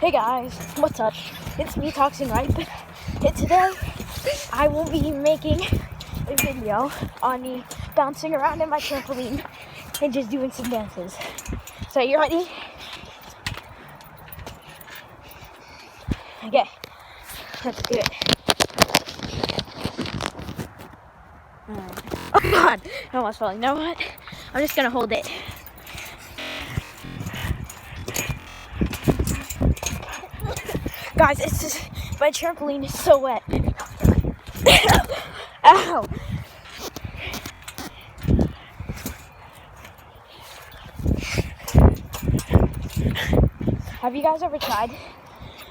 Hey guys, what's up? It's me, Toxin Ripe, and today I will be making a video on me bouncing around in my trampoline and just doing some dances. So you ready? Okay, let's do it. Oh god, I almost fell. You know what? I'm just gonna hold it. Guys, it's just, my trampoline is so wet. Ow! Have you guys ever tried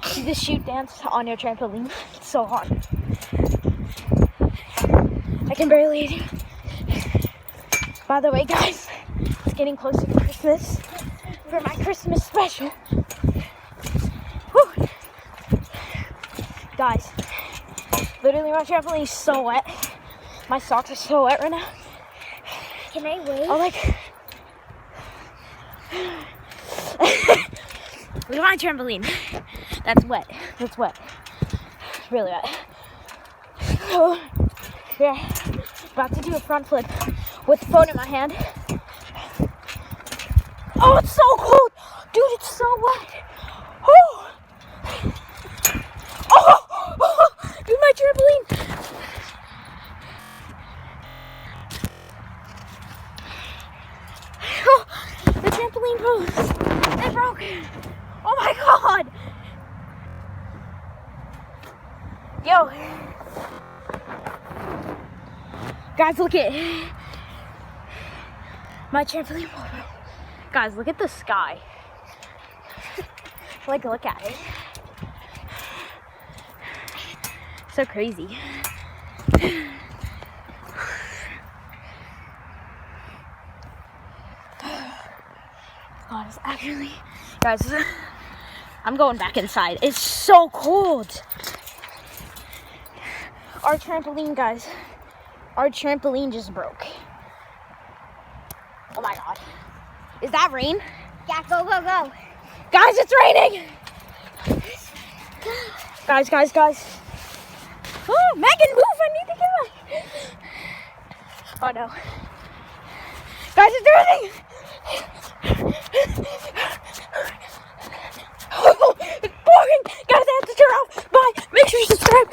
to just shoot dance on your trampoline? It's so hard. I can barely. By the way, guys, it's getting closer to Christmas for my Christmas special. Whew. Guys, literally my trampoline is so wet. My socks are so wet right now. Can I wait? Oh, like, look at my trampoline. That's wet. That's wet. Really wet. Oh, yeah. About to do a front flip with the phone in my hand. Oh, it's so cold. Dude, it's so wet. Oh. Dude, my trampoline. Oh, the trampoline broke. It broke. Oh my god. Yo. Guys, look at my trampoline. Guys, look at the sky. Like, look at it. So crazy. God, it's actually, guys, I'm going back inside. It's so cold. Our trampoline, guys, our trampoline just broke. Oh my god. Is that rain? Yeah, go, go, go. Guys, it's raining. Guys. Oh, Megan, move. I need to get my... Oh, no. Guys, it's raining. Oh, it's pouring. Guys, I have to turn off. Bye. Make sure you subscribe.